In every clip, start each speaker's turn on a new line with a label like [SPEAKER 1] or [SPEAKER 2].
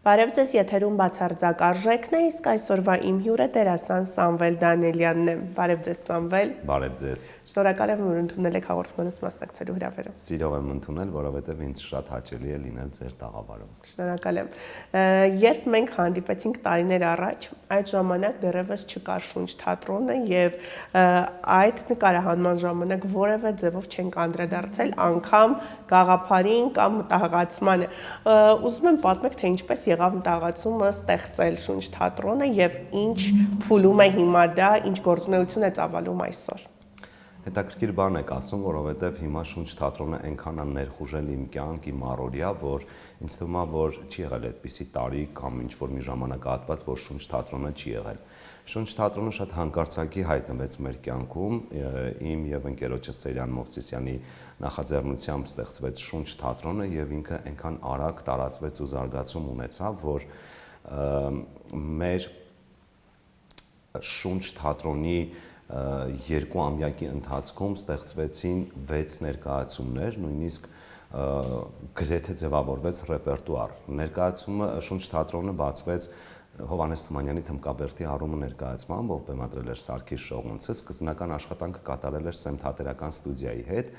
[SPEAKER 1] Բարև ձեզ, եթերում բացարձակ արժեքն է, իսկ այսօրվա իմ հյուրը դերասան Սամվել Դանիելյանն է։ Բարև ձեզ, Սամվել։
[SPEAKER 2] Բարև ձեզ։
[SPEAKER 1] Շնորհակալ եմ, որ ընդունել եք հաղորդմանս մասնակցելու հրավերը։
[SPEAKER 2] Սիրով եմ ընդունել, որովհետև ինձ շատ հաճելի է լինել ձեր տաղավարում։
[SPEAKER 1] Շնորհակալ եմ։ Երբ մենք հանդիպեցինք տարիներ առաջ, այդ ժամանակ դեռևս չկար Շունչ թատրոնը եւ այդ նկարահանման ժամանակ որևէ ձևով չենք անդրադարձել անգամ գաղափարին կամ մտահղացմանը։ Ուզում եմ պատմեք, թե ինչպես եղավ մտահղացումը ստեղծել Շունչ թատրոնը եւ ինչ փուլում է հիմա դա, ինչ գործունեություն է ծավալում այսօր։
[SPEAKER 2] Հետաքրքիր բան եք ասում, որովհետև հիմա Շունչ թատրոնը այնքան է ներխուժել իմ կյանք, իմ առօրյա, որ ինձ թվում է, որ չի եղել այդպիսի տարի կամ ինչ-որ մի ժամանակահատված, որ Շունչ թատրոնը չի եղել։ Շունչ թատրոնը շատ հանկարծակի հայտնվեց մեր կյանքում, իմ եւ ընկերոջս Սեյրան Մովսիսյանի նախաձեռնությամբ ստեղծվեց Շունչ թատրոնը եւ ինքը այնքան արագ տարածվեց ու զարգացում ունեցավ, որ մեր Շունչ թատրոնի երկու ամյակի ընթացքում ստեղծվեցին 6 ներկայացումներ, նույնիսկ գրեթե ձևավորվեց ռեպերտուար։ Ներկայացումը Շունչ թատրոնը բացվեց Հովհաննես Թումանյանի Թմկաբերդի առումը ներկայացմամբ, ով բեմադրել էր Սարգիս Շողունցը, սկզբնական աշխատանքը կատարել էր Սեմ թատերական ստուդիայի հետ,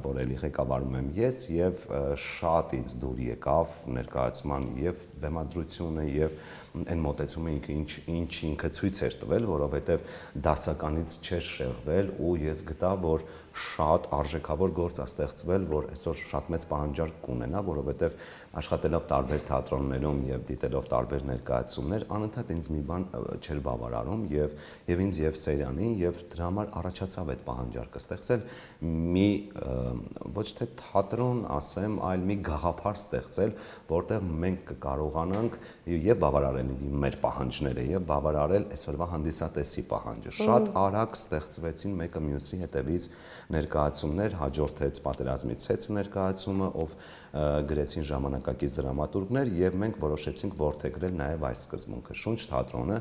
[SPEAKER 2] որ էլի ղեկավարում եմ ես, եւ շատ ինձ դուր եկավ ներկայացման եւ բեմադրությունը եւ այն մոտեցումը ինքը ցույց էր տվել, որովհետեւ դասականից չէր շեղվել ու ես գտա, որ շատ արժեքավոր գործ է ստեղծվել, որ այսօր շատ մեծ պահանջարկ կունենա, որովհետեւ աշխատելով տարբեր թատրոններում եւ դիտելով տարբեր ներկայացումներ, անընդհատ ինձ մի բան չէր բավարարում եւ ինձ եւ Սեյրանին եւ դրա համար առաջացավ այդ պահանջարկը ստեղծել մի ոչ թե թատրոն ասեմ, այլ մի գաղափար ստեղծել, որտեղ մենք կկարողանանք եւ բավարարել մեր պահանջները եւ բավարարել այսօրվա հանդիսատեսի պահանջը։ Շատ արագ ստեղծվեցին մեկը մյուսի հետևից ներկայացումներ, հաջորդեց Պատերազմից հետո ներկայացումը, ով գրեցին ժամանակակից դրամատուրգներ եւ մենք որոշեցինք որդեգրել նաեւ այս սկզբունքը։ Շունչ թատրոնը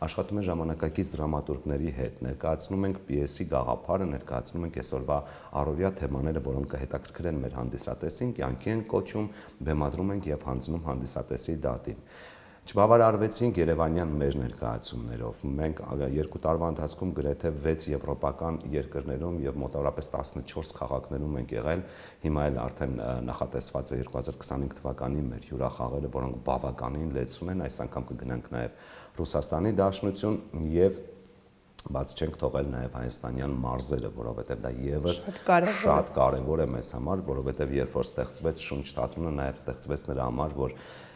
[SPEAKER 2] աշխատում է ժամանակակից դրամատուրգների հետ, ներկայացնում ենք պիեսի գաղափարը, ներկայացնում ենք այսօրվա առօրյա թեմաները, որոնք կհետաքրքրեն մեր հանդիսատեսին, կյանքի են կոչում, բեմադրում ենք եւ հանձնում հանդիսատեսի դատին։ Չբավարարվեցինք Երևանյան մեր ներկայացումներով։ Մենք 2 տարվա ընթացքում գրեթե 6 եվրոպական երկրներում եւ մոտավորապես 14 քաղաքներում ենք եղել։ Հիմա էլ արդեն նախատեսված է 2025 թվականին մեր հյուրախաղերը, որոնք բավականին լեցուն են, այս անգամ կգնանք նաեւ Ռուսաստանի Դաշնություն եւ բաց չենք թողել նաև հայաստանյան մարզերը, որովհետև դա եւս շատ կարևոր է մեզ համար, որովհետև երբ որ ստեղծվեց Շունչ թատրոնը, նաև ստեղծվեց նրա համար, որ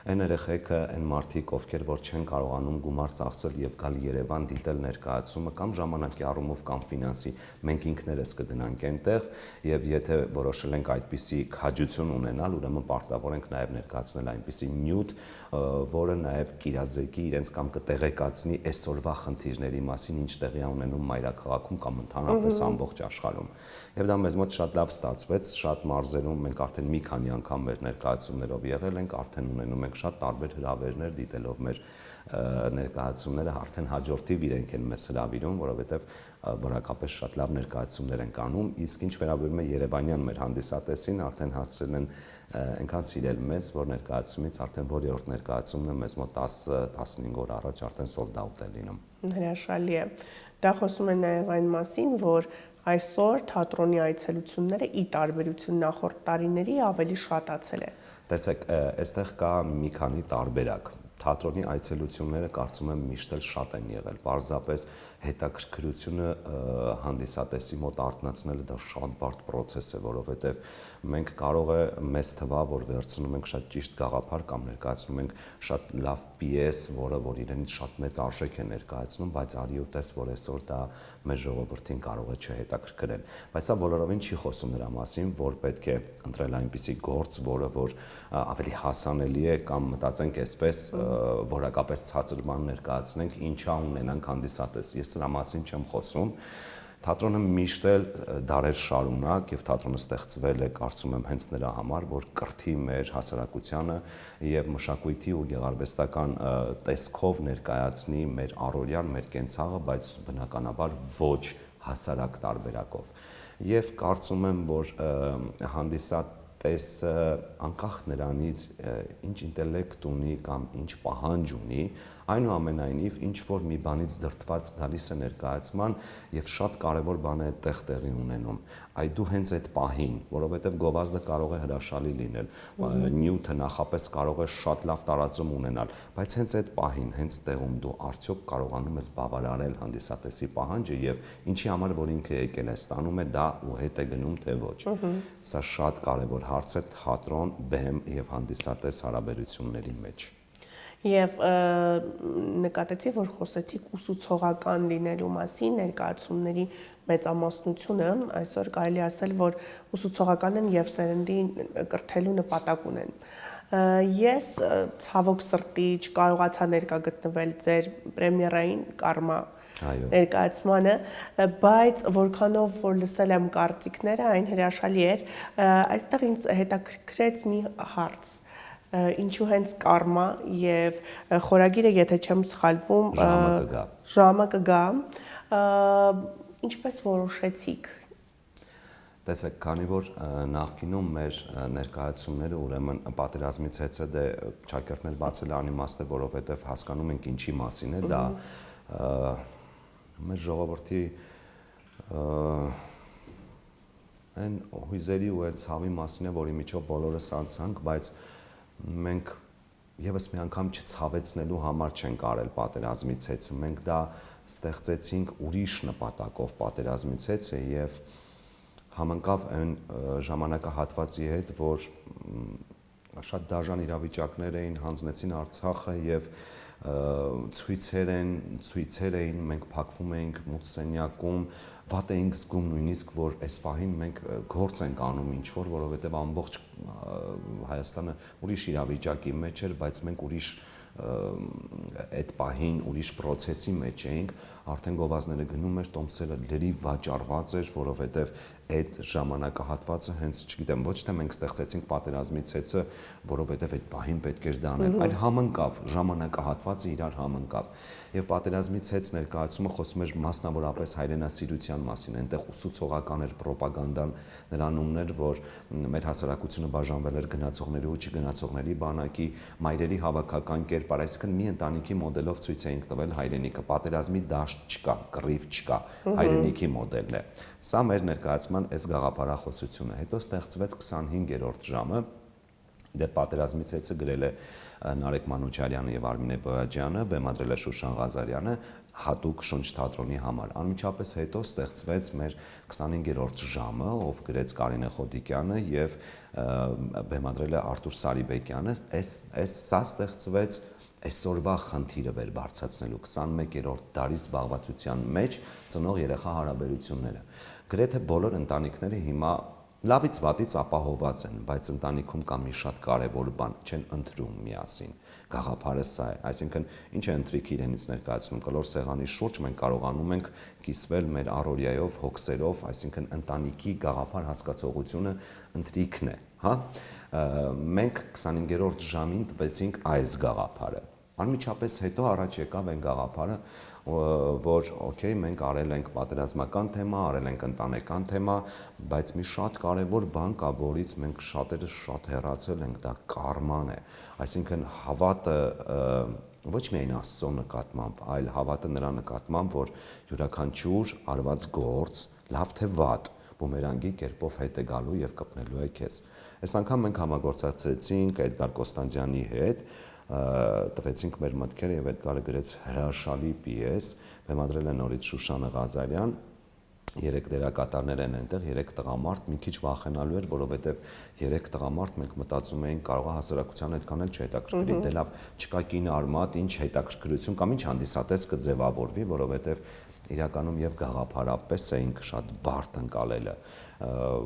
[SPEAKER 2] այն երեխեքը, այն մարդիկ, ովքեր որ չեն կարողանում գումար ծախսել եւ գալ Երևան դիտել ներկայացումը կամ ժամանակի առումով կամ ֆինանսի, մենք ինքներս կգնանք այնտեղ եւ եթե որոշել ենք այդպիսի քաջություն ունենալ, ուրեմն պարտավոր ենք նաեւ ներկայացնել այնպիսի նյութ, որը նաեւ կիրազեկի իրենց կամ կտեղեկացնի այսօրվա խնդիրների մասին, ինչ տեղի ունենում մայրաքաղաքում կամ ընդհանրապես ամբողջ աշխարհում։ Եվ դա մեզ մոտ շատ լավ ստացվեց, շատ մարզերում մենք արդեն մի քանի անգամ մեր ներկայացումներով եղել ենք, արդեն ունենում ենք շատ տարբեր հրավերներ դիտելով մեր ներկայացումները, արդեն հաջորդիվ իրենք են մեզ հրավիրում, որովհետև որակապես շատ լավ ներկայացումներ են անում, իսկ ինչ վերաբերում է Երևանյան մեր հանդիսատեսին, արդեն հասցրել են այնքան սիրել մեզ, որ ներկայացումից արդեն որերորդ ներկայացումն է մեզ մոտ 10-15 օր առաջ արդեն sold out է լինում։
[SPEAKER 1] Հրաշալի է։ Դա խոսում է նաև այն մասին, որ այսօր թատրոնի այցելությունները ի տարբերություն նախորդ տարիների ավելի շատացել է։
[SPEAKER 2] Տեսեք, այստեղ կա մի քանի տարբերակ։ Թատրոնի այցելությունները կարծում եմ միշտ էլ շատ են եղել, պարզապես հետաքրքրությունը հանդիսատեսի մոտ արթնացնելը դա շատ բարդ process է, որովհետև մենք կարող է մեզ թվա, որ վերցնում ենք շատ ճիշտ գաղափար կամ ներկայացնում ենք շատ լավ պիես, որ իրենից շատ մեծ արժեք է ներկայացնում, բայց արի ու տես, որ այսօր դա մեր ժողովրդին կարող է չհետաքրքրել։ Բայց սա բոլորովին չի խոսում նրա մասին, որ պետք է ընտրել այնպիսի գործ, որ ավելի հասանելի է կամ մտածենք այսպես որակապես ցածր բան ներկայացնենք, ինչա ունենանք հանդիսատես։ Ես դրա մասին չեմ խոսում։ Թատրոնը միշտ էլ դարեր շարունակ եւ թատրոնը ստեղծվել է, կարծում եմ, հենց նրա համար, որ կրթի մեր հասարակությանը եւ մշակույթի ու գեղարվեստական տեսքով ներկայացնի մեր առօրյան, մեր կենցաղը, բայց բնականաբար ոչ հասարակ տարբերակով։ Եվ կարծում եմ, որ տեսը անկախ նրանից ինչ ինտելեկտ ունի կամ ինչ պահանջ ունի, այնուամենայնիվ ինչ որ մի բանից դրդված գալիս է ներկայացման եւ շատ կարեւոր բան է այդտեղ տեղի ունենում։ Այդ դու հենց այդ պահին, որովհետեւ գովազդը կարող է հրաշալի լինել, նյութը նախապես կարող է շատ լավ տարածում ունենալ, բայց հենց այդ պահին, հենց տեղում դու արդյոք կարողանում ես բավարարել հանդիսատեսի պահանջը եւ ինչի համար որ ինքը եկել է, ստանում է դա ու հետ է գնում թե ոչ։ Սա շատ կարեւոր հարց է թատրոն, բեմ եւ հանդիսատես հարաբերությունների մեջ։
[SPEAKER 1] Եվ նկատեցի, որ խոսեցիք ուսուցողական լինելու մասին, ներկայացումների մեծամասնությունը այսօր կարելի ասել, որ ուսուցողական են եւ սերնդի կրթելու նպատակ ունեն։ Ես ցավոք սրտի չկարողացա ներկա գտնվել ձեր պրեմիերային Կարմա ներկայացմանը, բայց որքանով որ լսել եմ կարծիքները, այն հրաշալի էր, այստեղ ինձ հետաքրքրեց մի հարց։ Ինչու հենց Կարմա եւ խորագիրը, եթե չեմ սխալվում, ժամը կգա, ինչպես որոշեցիք։
[SPEAKER 2] Տեսեք, քանի որ նախկինում մեր ներկայացումները ուրեմն պատերազմից հետո դե ճակերտներ բացել անիմաստ է, որովհետեւ հասկանում ենք ինչի մասին է դա մեր ժողովրդի այն հույզերի ու այդ ցավի մասին է, որի միջով բոլորս անցանք, բայց մենք եւս մի անգամ չցավեցնելու համար չենք արել պատերազմից հետո, մենք դա ստեղծեցինք ուրիշ նպատակով պատերազմից հետո եւ համընկավ այն ժամանակահատվածի հետ, որ շատ դաժան իրավիճակներ էին, հանձնեցին Արցախը եւ ցույցեր էին, մենք փակվում էինք մութսենյակում, վատ էինք զգում նույնիսկ, որ այս պահին մենք գործ ենք անում ինչ որ, որովհետեւ ամբողջ Հայաստանը ուրիշ իրավիճակի մեջ էր, բայց մենք ուրիշ այդ պահին ուրիշ process-ի մեջ էինք, արդեն գովազդները գնում էր, տոմսերը լրիվ վաճառված էր, որովհետև այդ ժամանակահատվածը հենց, չգիտեմ, ոչ թե մենք ստեղծեցինք պատերազմից հետո, որովհետև այդ պահին պետք էր դա անել, այլ համընկավ, ժամանակահատվածը իրար համընկավ։ Եվ պատերազմից հետո ներկայացումը խոսում էր մասնավորապես հայրենասիրության մասին, այնտեղ ուսուցողական էր պրոպագանդան նրանումն էր, որ մեր հասարակությունը բաժանվել էր գնացողների ու չգնացողների բանակի, մայրերի հավաքական կերպար, այսինքն մի ընտանիքի մոդելով ցույց էինք տվել հայրենիքը, պատերազմի դաշտ չկա, կռիվ չկա, հայրենիքի մոդելն է։ Սա մեր ներկայացման այս գաղափարախոսությունը։ Հետո ստեղծվեց 25-րդ ժամը, դե պատերազմից հետո գրել է Նարեկ Մանուչարյանը եւ Արմինե Բոյաջյանը, բեմադրել է Շուշան Ղազարյանը հատուկ շունչ թատրոնի համար։ Անմիջապես հետո ստեղծվեց մեր 25-րդ ժամը, ով գրեց Կարինե Խոդիկյանը եւ բեմադրել է Արթուր Սարիբեկյանը։ Սա ստեղծվեց այսօրվա խնդիրը վեր բարձրացնելու 21-րդ դարի զբաղվածության մեջ ծնող երեխա հարաբերությունները։ Գրեթե բոլոր ընտանիքները հիմա լավից վատից ապահոված են, բայց ընտանիքում կա մի շատ կարևոր բան, չեն ընտրում միասին։ Գաղափարը սա է, այսինքն ինչ է ընտրիք իրենից ներկայացնում, կլոր սեղանի շուրջ մենք կարողանում ենք կիսվել մեր առօրյայով, հոգսերով, այսինքն ընտանիքի գաղափար հասկացողությունը ընտրիքն է, հա։ Մենք 25-րդ ժամին տվեցինք այս գաղափարը։ Անմիջապես հետո առաջ եկավ այն գաղափարը, որ օքեյ, մենք արել ենք պատերազմական թեմա, արել ենք ընտանեկան թեմա, բայց մի շատ կարևոր բան կա, որից մենք շատերը շատ հեռացել ենք, դա կարման է։ Այսինքն հավատը ոչ միայն Աստծո նկատմամբ, այլ հավատը նրա նկատմամբ, որ յուրաքանչյուր արված գործ, լավ թե վատ, բումերանգի կերպով հետ է գալու եւ կպնելու է քեզ։ Այս անգամ մենք համագործակցեցինք Էդգար Կոստանդյանի հետ, տվեցինք մեր մտքերը եւ Էդգարը գրեց հրաշալի պիես, բեմադրել է նորից Շուշանը Ղազարյան, 3 դերակատարներ են այնտեղ, 3 տղամարդ, մի քիչ վախենալու էր, որովհետեւ 3 տղամարդ մենք մտածում էինք կարող է հասարակության այդքան էլ չհետաքրքրի, դե լավ, չկա կին արմատ, ինչ հետաքրքրություն կամ ինչ հանդիսատես կձևավորվի, որովհետեւ իրականում եւ գաղափարապես էինք շատ բարդ ընկալելը,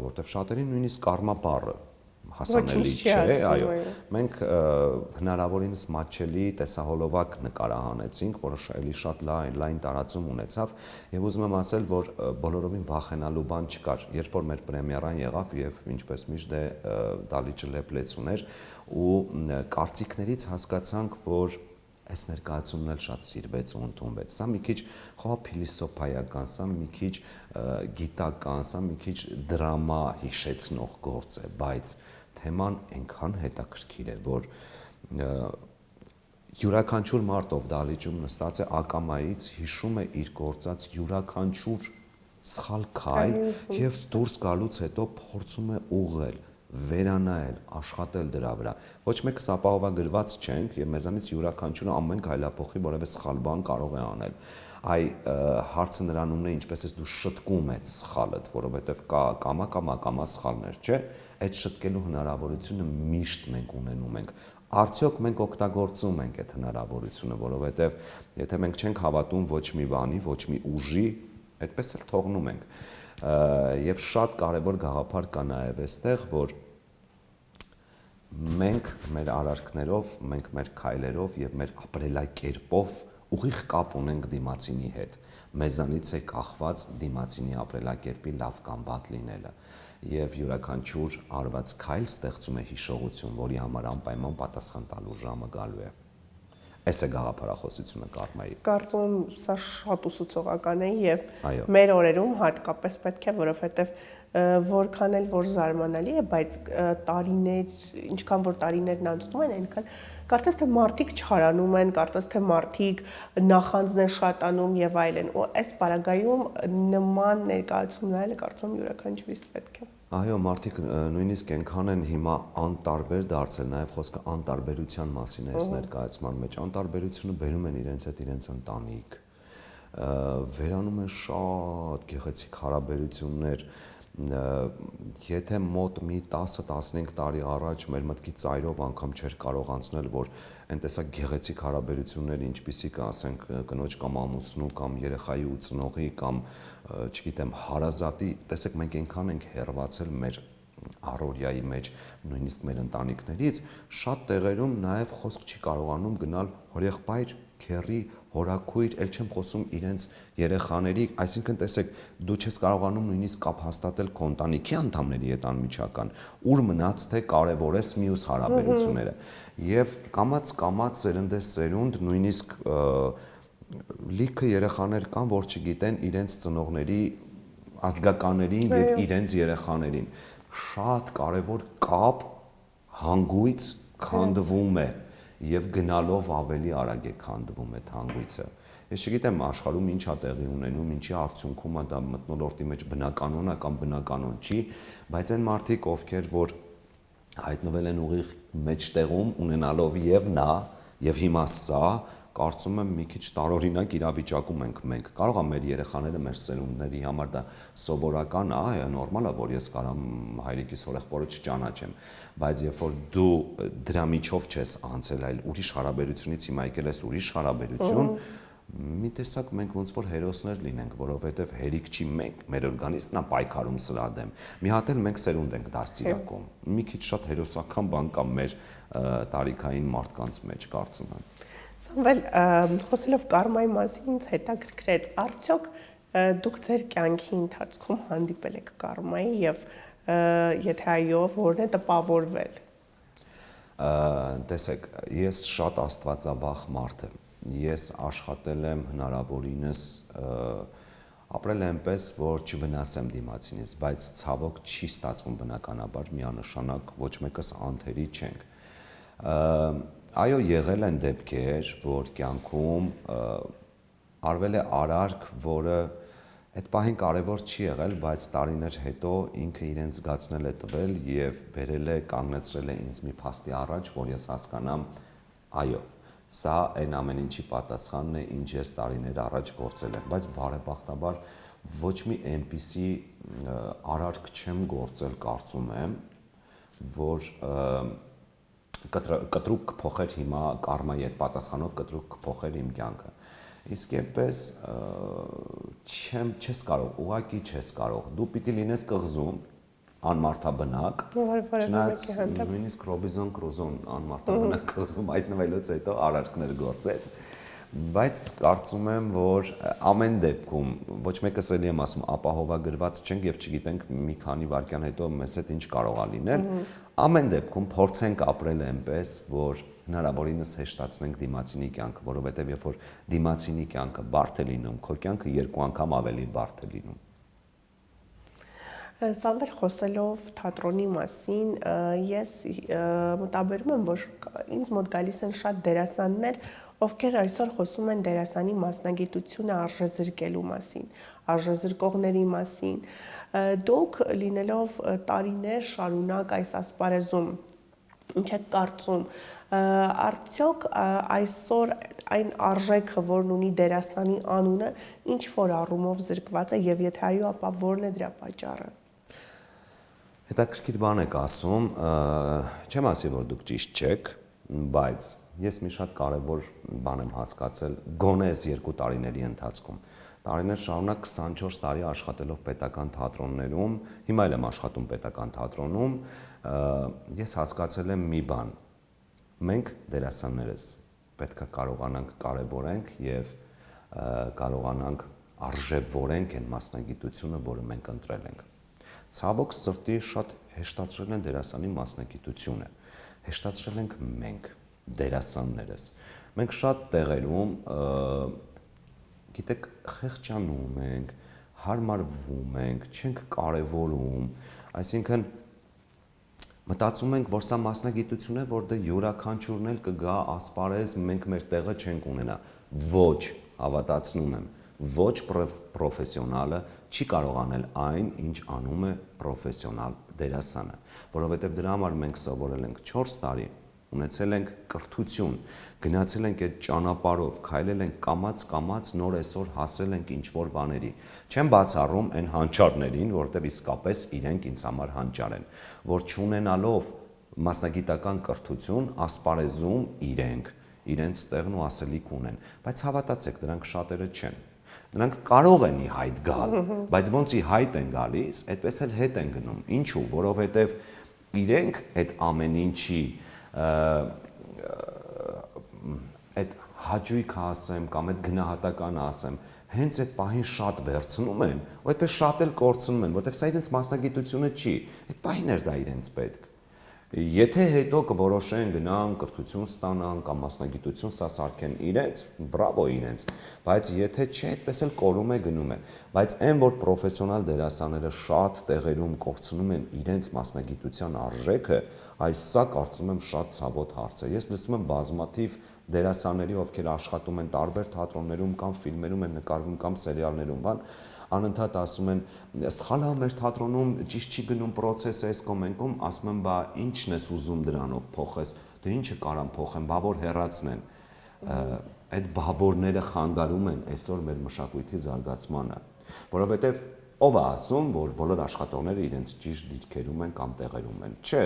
[SPEAKER 2] որտեւ շատերին նույնիսկ կարմա բառը հասանելի չէ, այո։ Մենք հնարավորինս մատչելի տեսահոլովակ նկարահանեցինք, որը էլի շատ լայն տարածում ունեցավ, եւ ուզում եմ ասել, որ բոլորովին վախենալու բան չկար։ Երբ որ մեր պրեմիերան եղավ եւ ինչպես միշտ դալիճը լեփլեց ուներ ու կարծիքներից հասկացանք, որ այս ներկայացումն էլ շատ սիրվեց ու ընդունվեց։ Սա մի քիչ փիլիսոփայական, սա մի քիչ գիտական, սա մի քիչ դրամա հիշեցնող գործ է, բայց թեման այնքան հետաքրքիր է, որ յուրաքանչյուր մարդ, ով դահլիճում նստած է, ակամայից հիշում է իր գործած յուրաքանչյուր սխալ քայլ եւ դուրս գալուց հետո փորձում է ուղղել, վերանայել, աշխատել դրա վրա։ Ոչ մեկս ապահովագրված չենք եւ մեզանից յուրաքանչյուրը ամեն քայլափոխի որևէ սխալ բան կարող է անել։ Այ հարցը նրանումն է, ինչպես ես դու շտկում ես սխալդ, որովհետեւ կա կամա սխալներ, չէ՞։ Այդ շտկելու հնարավորությունը միշտ մենք ունենում ենք։ Արդյոք մենք օգտագործում ենք այդ հնարավորությունը, որովհետեւ եթե մենք չենք հավատում ոչ մի բանի, ոչ մի ուժի, այդպես էլ թողնում ենք։ Եվ շատ կարևոր գաղափար կա նաև այստեղ, որ մենք մեր արարքներով, մենք մեր քայլերով եւ մեր ապրելակերպով ուղիղ կապ ունենք դիմացինի հետ։ Մեզանից է կախված դիմացինի ապրելակերպի լավ կամ վատ լինելը։ Եվ յուրաքանչյուր արված քայլ ստեղծում է հիշողություն, որի համար անպայման պատասխան տալու ժամը գալու է։ Այս է գաղափարախոսությունը կարմայի։
[SPEAKER 1] Կարծում եմ սա շատ ուսուցողական է եւ
[SPEAKER 2] Այո։
[SPEAKER 1] մեր օրերում հատկապես պետք է, որովհետեւ որքան էլ որ զարմանալի է, բայց տարիներ, ինչքան որ տարիներն անցնում են, այնքան կարծես թե մարդիկ չարանում են, կարծես թե մարդիկ նախանձն են շատանում եւ այլն։ Ու այս պարագայում նման ներկայացումները կարծում եմ յուրաքանչյուրիս պետք է։
[SPEAKER 2] Այո, մարդիկ նույնիսկ այնքան են հիմա անտարբեր դարձել, նաև խոսքը անտարբերության մասին է այս ներկայացման մեջ։ Անտարբերությունը բերում են իրենց հետ իրենց ընտանիք, վերանում են շատ գեղեցիկ հարաբերություններ։ Եթե մոտ մի 10-15 տարի առաջ մեր մտքի ծայրով անգամ չէր կարող անցնել, որ այն տեսակ գեղեցիկ հարաբերություններ, ինչպիսիք ասենք կնոջ կամ ամուսնու կամ երեխայի ու ծնողի կամ չգիտեմ հարազատի, տեսեք մենք այնքան ենք հեռացել մեր առօրյայի մեջ, նույնիսկ մեր ընտանիքներից, շատ տեղերում նաև խոսք չի կարողանում գնալ հորեղբայր, քեռի, հորաքույր, ել չեմ խոսում իրենց երեխաների, այսինքն տեսեք, դու չես կարողանում նույնիսկ կապ հաստատել քո ընտանիքի անդամների հետ անմիջական, ուր մնաց թե կարևորես մյուս հարաբերությունները։ Եվ կամաց սերնդես սերունդ նույնիսկ լիքը երեխաներ կան, որ չգիտեն իրենց ծնողների ազգականներին եւ իրենց երեխաներին։ Շատ կարևոր կապ հանգույց քանդվում է եւ գնալով ավելի արագ է քանդվում այդ հանգույցը։ Ես չգիտեմ աշխարհում ինչ է տեղի ունենում, ինչի արդյունքում է դա մթնոլորտի մեջ բնականon է կամ բնականon չի, բայց այն մարդիկ, ովքեր որ հայտնվել են ուղիղ մեջտեղում ունենալով եւ նա եւ հիմա սա, կարծում եմ մի քիչ տարօրինակ իրավիճակում ենք մենք։ Կարող է մեր երեխաները, մեր սերունդների համար դա սովորական է, նորմալ է, որ ես կարամ հայրիկիս հորեղբորը չճանաչեմ, բայց երբ որ դու դրա միջով չես անցել, այլ ուրիշ հարաբերությունից հիմա եկել ես ուրիշ հարաբերություն, մի տեսակ մենք ոնց որ հերոսներ լինենք, որովհետև հերիք չի մենք, մեր օրգանիզմն է պայքարում սրա դեմ։ Մի հատ էլ մենք սերունդ ենք դաստիարակում։ Մի քիչ շատ հերոսական բան կա մեր տարիքային մարդկանց մեջ, կարծում եմ։
[SPEAKER 1] Սամվել, խոսելով կարմայի մասին ինձ հետաքրքրեց, արդյոք դուք ձեր կյանքի ընթացքում հանդիպել եք կարմայի եւ եթե այո, որն է տպավորվել։
[SPEAKER 2] Տեսեք, ես շատ աստվածաբախ մարդ եմ։ Ես աշխատել եմ հնարավորինս ապրել այնպես, որ չվնասեմ դիմացինից, բայց ցավոք չի ստացվում բնականաբար, միանշանակ ոչ մեկս անթերի չենք։ Այո, եղել են դեպքեր, որ կյանքում արվել է արարք, որը այդ պահին կարևոր չի եղել, բայց տարիներ հետո ինքը իրեն զգացնել է տվել եւ բերել է, կանգնեցրել է ինձ մի փաստի առաջ, որ ես հասկանամ, այո, սա այն ամեն ինչի պատասխանն է, ինչ ես տարիներ առաջ գործել եմ, բայց բարեբախտաբար ոչ մի այնպիսի արարք չեմ գործել, կարծում եմ, որ կտրուկ կփոխեր հիմա կարմայի այդ պատասխանով կտրուկ կփոխեր իմ կյանքը։ Իսկ այնպես չես կարող, ուղղակի չես կարող։ Դու պիտի լինես կղզում, անմարդաբնակ, չնայած նույնիսկ Ռոբինզոն Կրուզոն անմարդաբնակ կղզում հայտնվելուց հետո արարքներ գործեց, բայց կարծում եմ, որ ամեն դեպքում ոչ մեկս էլի եմ ասում ապահովագրված չենք եւ չգիտենք մի քանի վայրկյան հետո մեզ հետ ինչ կարող է լինել, ամեն դեպքում փորձենք ապրել այնպես, որ հնարավորինս հեշտացնենք դիմացինի կյանքը, որովհետեւ երբ որ դիմացինի կյանքը բարդ է լինում, քո կյանքը երկու անգամ ավելի բարդ է լինում։
[SPEAKER 1] Սամվել խոսելով թատրոնի մասին, ես մտաբերում եմ, որ ինձ մոտ գալիս են շատ դերասաններ, ովքեր այսօր խոսում են դերասանի մասնագիտությունը արժեզրկելու մասին, արժեզրկողների մասին։ Դուք լինելով տարիներ շարունակ այս ասպարեզում, ինչ եք կարծում, արդյոք այսօր այն արժեքը, որն ունի դերասանի անունը, ինչ որ առումով զրկված է եւ եթե այո, ապա որն է դրա պատճառը։
[SPEAKER 2] Հետաքրքիր բան եք ասում, չեմ ասի, որ դուք ճիշտ չեք, բայց ես մի շատ կարևոր բան եմ հասկացել գոնե այս 2 տարիների ընթացքում։ Տարիներ շարունակ 24 տարի աշխատելով պետական թատրոններում, հիմա էլ եմ աշխատում պետական թատրոնում, ես հասկացել եմ մի բան. մենք դերասաններս պետք է կարողանանք կարևորենք եւ կարողանանք արժևորենք այն մասնագիտությունը, որը մենք ընտրել ենք։ Ցավոք սրտի շատ հեշտացրել են դերասանի մասնագիտությունը։ Հեշտացրել ենք մենք, դերասաններս։ Մենք շատ տեղերում, գիտեք, խեղճանում ենք, հարմարվում ենք, չենք կարևորում, այսինքն մտածում ենք, որ սա մասնագիտություն է, որ դե յուրաքանչյուրն էլ կգա ասպարեզ, մենք մեր տեղը չենք ունենա։ Ոչ, հավատացնում եմ, ոչ պրոֆեսիոնալը չի կարող անել այն, ինչ անում է պրոֆեսիոնալ դերասանը, որովհետև դրա համար մենք սովորել ենք 4 տարի, ունեցել ենք կրթություն, գնացել ենք այդ ճանապարհով, քայլել ենք կամաց նոր այսօր հասել ենք ինչ-որ բաների։ Չեմ բացառում այն հանճարներին, որովհետև իսկապես իրենք ինձ համար հանճար են, որ չունենալով մասնագիտական կրթություն, ասպարեզում իրենց տեղն ու ասելիք ունեն, բայց հավատացեք, դրանք շատերը չեն։ Նրանք կարող են ի հայտ գալ, բայց ոնց ի հայտ են գալիս, այդպես էլ հետ են գնում։ Ինչու՞, որովհետև իրենք այդ ամեն ինչի այդ հաճույքը ասեմ կամ այդ գնահատականը ասեմ, հենց այդ պահին շատ վերցնում են, ու այդպես շատ էլ կորցնում են, որովհետև սա իրենց մասնագիտությունը չի։ Այդ պահին էր դա իրենց պետք։ Եթե հետո կորոշեն գնան կրթություն ստանան կամ մասնագիտություն սա սարքեն իրենց, բրավո իրենց, բայց եթե չէ, այդպես էլ կորում է գնում է։ Բայց այն, որ պրոֆեսիոնալ դերասանները շատ տեղերում կորցնում են իրենց մասնագիտության արժեքը, այս սա կարծում եմ շատ ցավոտ հարց է։ Ես լսում եմ բազմաթիվ դերասանների, ովքեր աշխատում են տարբեր թատրոններում կամ ֆիլմերում են նկարվում կամ սերիալներում, անընդհատ ասում են, սխալ է մեր թատրոնում ճիշտ չի գնում process-ը, այս կոմենտում ասում են, բա ի՞նչն ես ուզում դրանով փոխես, դե ի՞նչը կարամ փոխեմ, բա որ հեռացնեն։ Այդ բավորները խանգարում են այսօր մեր մշակույթի զարգացմանը, որովհետև ով է ասում, որ բոլոր աշխատողները իրենց ճիշտ դիրքերում են կամ տեղերում են։ Չէ,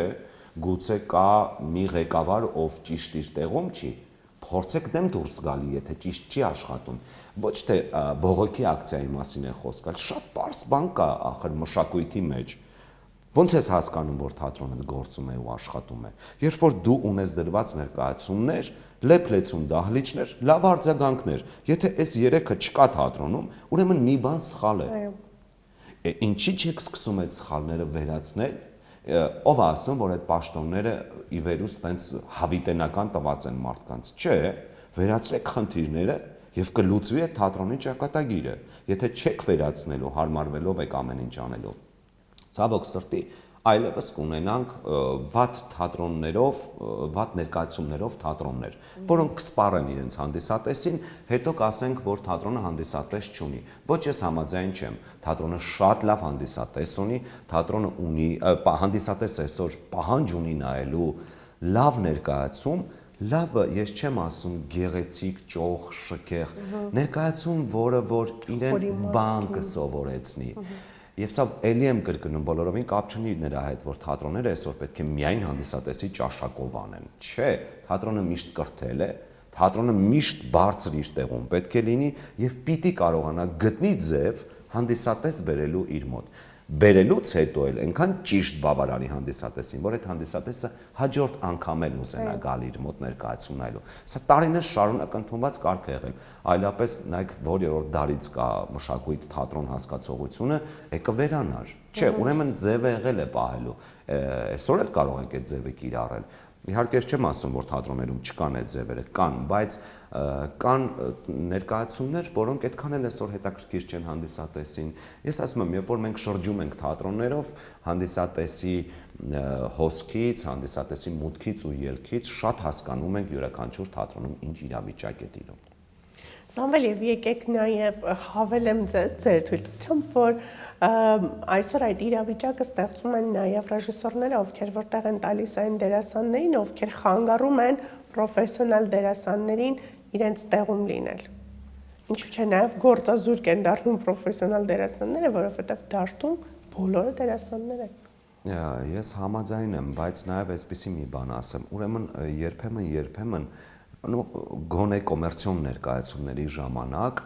[SPEAKER 2] գուցե կա մի ղեկավար, ով ճիշտ իր տեղում չի, փորձեք դեմ դուրս գալի, եթե ճիշտ չի աշխատում։ Ոչ թե բողոքի ակցիայի մասին է խոսքը, շատ པարզ բան կա ախր մշակույթի մեջ։ Ոնց ես հասկանում, որ թատրոնը գործում է ու աշխատում է։ Երբ որ դու ունես դրված ներկայացումներ, լեփլեցուն դահլիճներ, լավ արձագանքներ, եթե այս երեքը չկա թատրոնում, ուրեմն մի բան սխալ է։ Ինչի՞ չեք սկսում այդ սխալները վերացնել։ Ով է ասում, որ այդ պաշտոնները ի վերուս տենց հավիտենական տված են մարդկանց։ Չէ, վերացրեք խնդիրները եւ կլուծվի այդ թատրոնի ճակատագիրը։ Եթե չեք վերացնելու, հարմարվելով եք ամեն ինչ անելով, ցավոք սրտի այլևս կունենանք վատ թատրոններով, վատ ներկայացումներով թատրոններ, որոնք կսպառեն իրենց հանդիսատեսին, հետո կասենք, որ թատրոնը հանդիսատես չունի։ Ոչ, ես համաձայն չեմ։ Թատրոնը շատ լավ հանդիսատես ունի, թատրոնը ունի, հանդիսատեսը այսօր պահանջ ունի նայելու լավ ներկայացում, լավը ես չեմ ասում գեղեցիկ, ճոխ, շքեղ, ներկայացում, որը որ իրեն բան կսովորեցնի։ Եվ սա էլի եմ կրկնում, բոլորովին կապ չունի նրա հետ, որ թատրոնները այսօր պետք է միայն հանդիսատեսի ճաշակով անեն։ Չէ, թատրոնը միշտ կրթել է, թատրոնը միշտ բարձր իր տեղում պետք է լինի եւ պիտի կարողանա գտնի ձև հանդիսատես բերելու իր մոտ։ Բերելուց հետո էլ այնքան ճիշտ բավարարի հանդիսատեսին, որ այդ հանդիսատեսը հաջորդ անգամ էլ ուզենա գալ իր մոտ ներկայացում նայելու։ Սա տարիներ շարունակ ընդունված կարգ է եղել։ Այլապես նայեք, որ երրորդ դարից կա մշակույթ թատրոն հասկացողությունը, եկը վերանար։ Չէ, ուրեմն ձևը եղել է պահելու։ Այսօր էլ կարող եք այդ ձևը կիրառել, Իհարկե չեմ ասում, որ թատրոններում չկան այդ ձևերը, կան, բայց կան ներկայացումներ, որոնք այդքան էլ այսօր հետաքրքիր չեն հանդիսատեսին։ Ես ասում եմ, երբ որ մենք շրջում ենք թատրոններով, հանդիսատեսի հոսքից, հանդիսատեսի մուտքից ու ելքից շատ հասկանում ենք յուրաքանչյուր թատրոնում ինչ իրավիճակ է տիրում։
[SPEAKER 1] Սամվել, եւ եկեք նաեւ հավելեմ ձեր թույլտվությամբ, որ այսօր այդ իրավիճակը ստեղծում են նաեւ ռեժիսորները, ովքեր որտեղ են տալիս այն դերասաններին, ովքեր խանգարում են պրոֆեսիոնալ դերասաններին իրենց տեղում լինել։ Ինչու՞ չէ նաեւ գործազուրկ են դառնում պրոֆեսիոնալ դերասանները, որովհետեւ դաշտում բոլորը դերասաններ են։
[SPEAKER 2] Ես համաձայն եմ, բայց նաեւ այսպեսի մի բան ասեմ, ուրեմն երբեմն գոնե կոմերցիոն ներկայացումների ժամանակ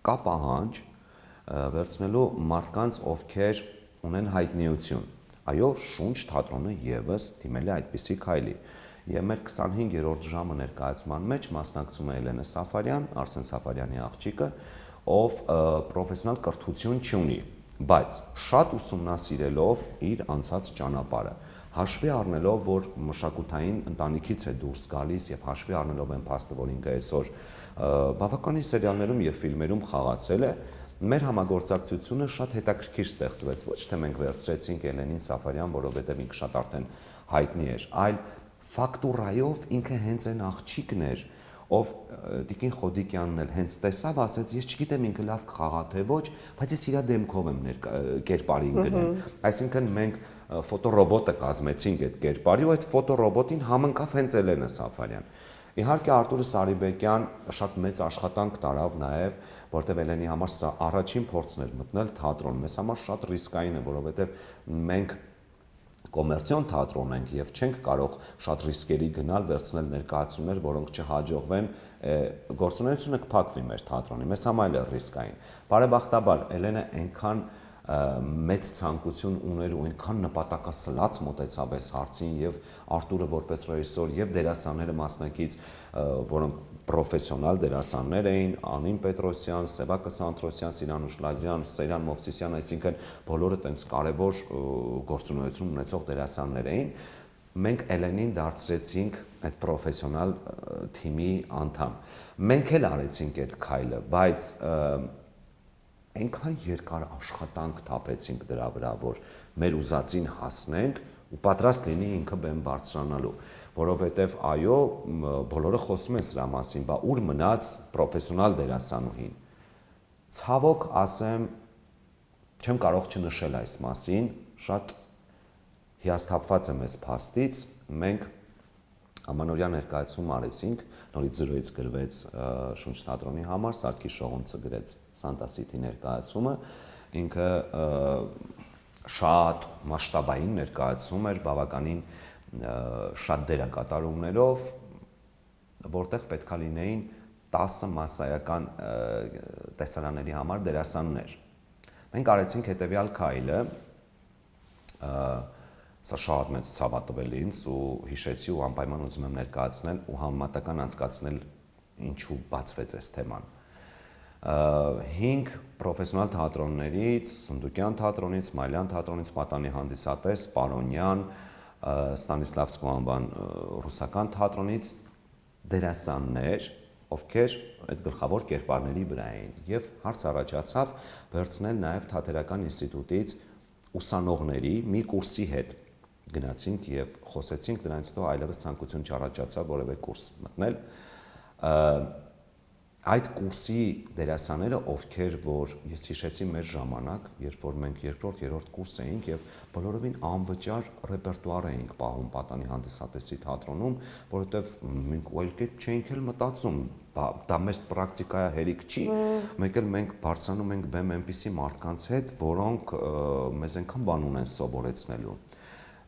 [SPEAKER 2] կա պահանջ վերցնելու մարդկանց, ովքեր ունեն հայտնիություն։ Այո, Շունչ թատրոնը եւս դիմել է այդպիսի քայլի։ Եվ մեր 25-րդ ժամը ներկայացման մեջ մասնակցում է Էլենա Սաֆարյան, Արսեն Սաֆարյանի աղջիկը, ով պրոֆեսիոնալ կրթություն չունի, բայց շատ ուսումնասիրելով իր անցած ճանապարհը, հաշվի առնելով, որ մշակութային ընտանիքից է դուրս գալիս եւ հաշվի առնելով այն փաստը, որ ինքը այսօր բավականին սերիալներում եւ ֆիլմերում խաղացել է, մեր համագործակցությունը շատ հետաքրքիր ստեղծվեց։ Ոչ թե մենք վերցրեցինք Էլենին Սաֆարյան, որովհետեւ ինքը շատ արդեն հայտնի էր, այլ ֆակտուրայով ինքը հենց այն աղջիկն էր, ով Տիկին Խոդիկյանն էլ հենց տեսավ, ասեց, ես չգիտեմ ինքը լավ կխաղա թե ոչ, բայց ես իր դեմքով եմ կերպարին գնեմ։ Այսինքն մենք ֆոտոռոբոտը կազմեցինք այդ կերպարի ու այդ ֆոտոռոբոտին համընկավ հենց Էլենա Սաֆարյան։ Իհարկե Արտուրը Սարիբեկյան շատ մեծ աշխատանք տարավ նաև, որտեղ Էլենի համար սա առաջին փորձն էր մտնել թատրոն։ Մեզ համար շատ ռիսկային է, որովհետև մենք կոմերցիոն թատրոն ենք եւ չենք կարող շատ ռիսկերի գնալ վերցնել ներկայացումներ, որոնք չհաջողվեն, գործունեությունը կփակվի մեր թատրոնի։ Մեզ համար էլ է ռիսկային։ Բարեբախտաբար Էլենը այնքան մեծ ցանկություն ուներ ու այնքան նպատակասլաց մոտեցավ այս հարցին եւ Արտուրը որպես ռեժիսոր եւ դերասանները մասնակից, որոնք պրոֆեսիոնալ դերասաններ էին, Անին Պետրոսյան, Սևա Կսանթրոսյան, Սիրանուշ Լազյան, Սեյրան Մովսիսյան, այսինքն բոլորը տենց կարևոր գործունեություն ունեցող դերասաններ էին։ Մենք Էլենին դարձրեցինք այդ պրոֆեսիոնալ թիմի անդամ։ Մենք էլ արեցինք այդ քայլը, բայց այնքան երկար աշխատանք թափեցինք դրա վրա, որ մեր ուզածին հասնենք ու պատրաստ լինի ինքը բեմ բարձրանալու, որովհետև այո, բոլորը խոսում են սրա մասին, բա ուր մնաց պրոֆեսիոնալ դերասանուհին։ Ցավոք ասեմ, չեմ կարող չնշել այս մասին, շատ հիասթափված եմ այս փաստից, մենք Ամանորյա ներկայացում արեցինք, նորից զրոյից գրվեց Շունչ թատրոնի համար, Սարգիս Շողունցը գրեց Սանտա Սիթի ներկայացումը, ինքը շատ մասշտաբային ներկայացում էր, բավականին շատ դերակատարումներով, որտեղ պետքա լինեին 10 մասսայական տեսարանների համար դերասաններ։ Մենք արեցինք հետևյալ քայլը, սա շատ մեծ ցավ ա տվել ինձ ու հիշեցի ու անպայման ուզում եմ ներկայացնել ու համեմատական անցկացնել ինչու բացվեց այս թեման։ 5 պրոֆեսիոնալ թատրոններից, Սունդուկյան թատրոնից, Մայլյան թատրոնից, Պատանի հանդիսատես, Պարոնյան, Ստանիսլավսկու անվան ռուսական թատրոնից դերասաններ, ովքեր այդ գլխավոր կերպարների վրա էին եւ հարց առաջացավ վերցնել նաեւ Թատերական ինստիտուտից ուսանողների մի կուրսի հետ գնացինք եւ խոսեցինք, դրանից հետո այլևս ցանկություն չառաջացավ որևէ կուրս մտնել։ Այդ կուրսի դերասանները, ովքեր որ ես հիշեցի մեր ժամանակ, երբ որ մենք երկրորդ, երրորդ կուրս էինք եւ բոլորովին անվճար ռեպերտուար էինք պահում Պատանի հանդիսատեսի թատրոնում, որովհետեւ մենք ու այլ կերպ չէինք էլ մտածում, դա մեր պրակտիկայա հերիք չի, մեկ էլ մենք բարձրանում ենք բեմ այնպիսի մարդկանց հետ, որոնք մեզ այնքան բան ունեն սովորեցնելու։